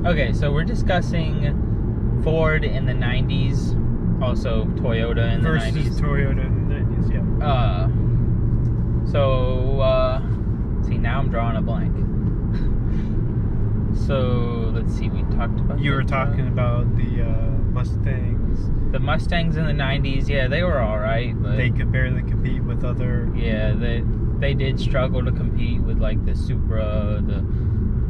Okay, so we're discussing Ford in the 90s, also Toyota in the 90s. Versus Toyota in the 90s, yeah. See, now I'm drawing a blank. So, let's see, we talked about... You were talking about the Mustangs. The Mustangs in the 90s, yeah, they were alright, but... They could barely compete with other... Yeah, they did struggle to compete with, like, the Supra, the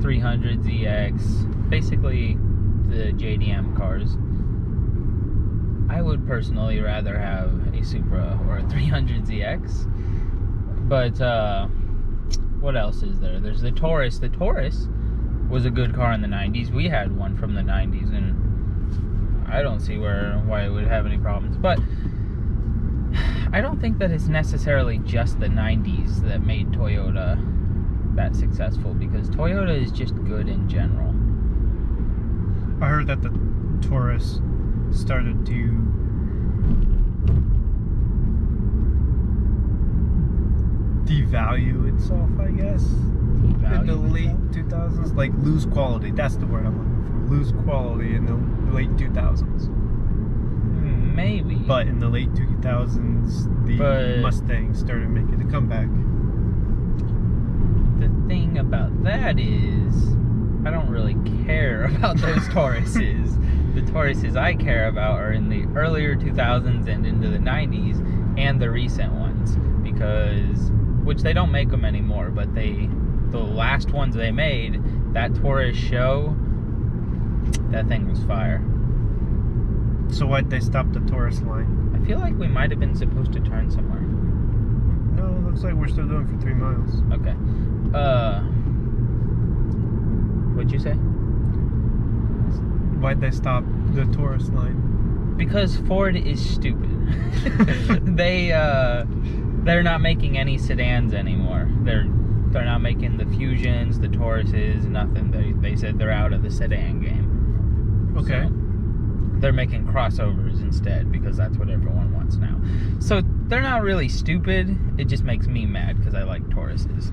300ZX, basically the JDM cars. I would personally rather have a Supra or a 300ZX. But, what else is there? There's the Taurus. The Taurus was a good car in the 90s. We had one from the 90s, and I don't see why it would have any problems. But I don't think that it's necessarily just the 90s that made Toyota that successful, because Toyota is just good in general. I heard that the Taurus started to devalue itself, I guess, in the late 2000s. Like, lose quality. That's the word I'm looking for. Lose quality in the late 2000s. Maybe. But in the late 2000s, the Mustang started making a comeback. The thing about that is, I don't really care about those Tauruses. The Tauruses I care about are in the earlier 2000s and into the 90s, and the recent ones, because, which they don't make them anymore, but the last ones they made, that Taurus show, that thing was fire. So why'd they stop the Taurus line? I feel like we might have been supposed to turn somewhere. No, it looks like we're still doing for 3 miles. Okay. What'd you say? Why'd they stop the Taurus line? Because Ford is stupid. They're not making any sedans anymore. They're not making the Fusions, the Tauruses, nothing. They said they're out of the sedan game. Okay. So they're making crossovers instead, because that's what everyone wants now. So they're not really stupid. It just makes me mad because I like Tauruses.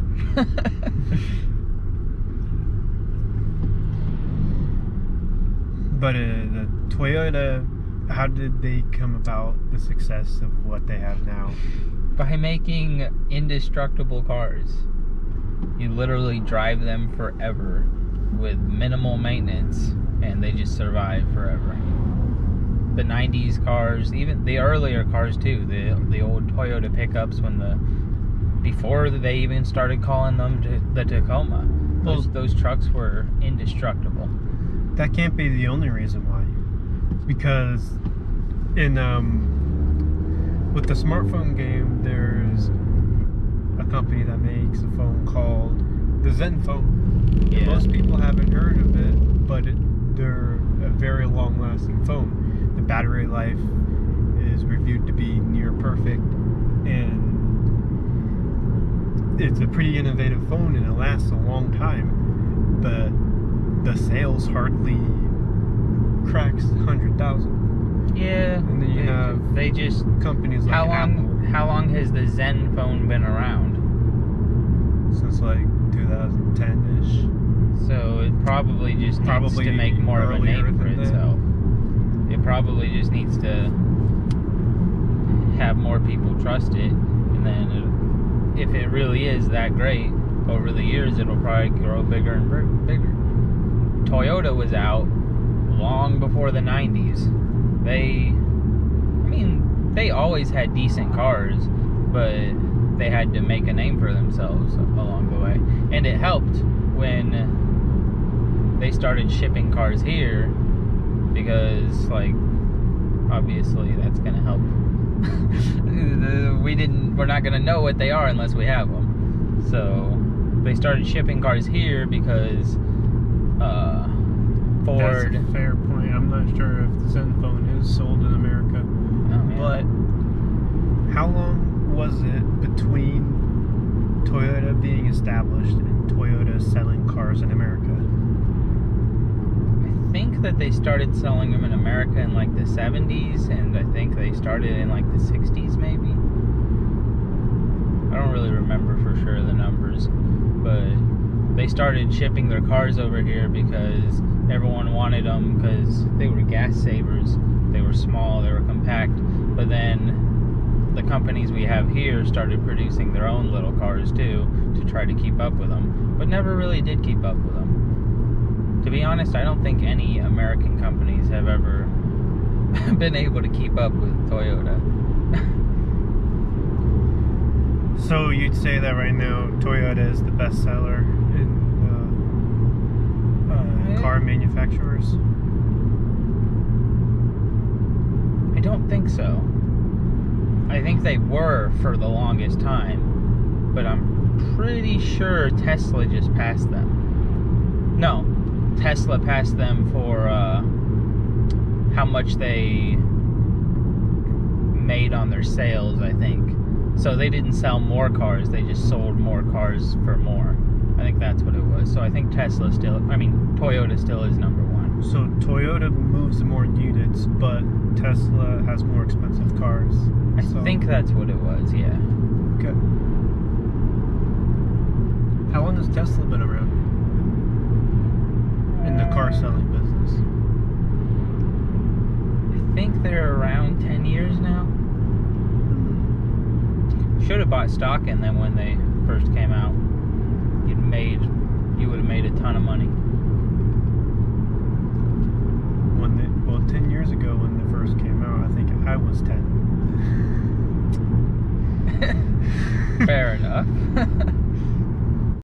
But the Toyota, how did they come about the success of what they have now? By making indestructible cars. You literally drive them forever with minimal maintenance, and they just survive forever. The 90s cars, even the earlier cars too, the old Toyota pickups, before they even started calling them the Tacoma, those trucks were indestructible. That can't be the only reason why, because in with the smartphone game, there's a company that makes a phone called the Zen phone. Yeah. Most people haven't heard of it, but they're a very long-lasting phone. The battery life is reviewed to be near perfect, and it's a pretty innovative phone, and it lasts a long time. But the sales hardly cracks 100,000. Yeah. And then you have companies like Apple. How long has the Zen phone been around? Since like 2010-ish. So it probably just needs to make more of a name for itself. It probably just needs to have more people trust it, and then if it really is that great, over the years it'll probably grow bigger and bigger. Toyota was out long before the 90s. They always had decent cars, but they had to make a name for themselves along the way. And it helped when they started shipping cars here, because, like, obviously that's gonna help. We're not gonna know what they are unless we have them. So they started shipping cars here because Ford. That's a fair point. I'm not sure if the Zen phone is sold in America. But how long was it between Toyota being established and Toyota selling cars in America? I think that they started selling them in America in like the 70s, and I think they started in like the 60s maybe. I don't really remember for sure the numbers, but they started shipping their cars over here because everyone wanted them because they were gas savers. They were small, they were compact. But then the companies we have here started producing their own little cars too to try to keep up with them, but never really did keep up with them. To be honest, I don't think any American companies have ever been able to keep up with Toyota. So you'd say that right now Toyota is the best seller in car manufacturers? I don't think so. I think they were for the longest time, but I'm pretty sure Tesla just passed them. No, Tesla passed them for how much they made on their sales, I think. So they didn't sell more cars, they just sold more cars for more. I think that's what it was. So I think Toyota still is number one. So Toyota moves more units, but Tesla has more expensive cars. I think that's what it was, yeah. Okay. How long has Tesla been around in the car selling business? I think they're around 10 years now. Should have bought stock in them when they first came out. You would have made a ton of money. 10 years ago when they first came out, I think I was 10. Fair enough.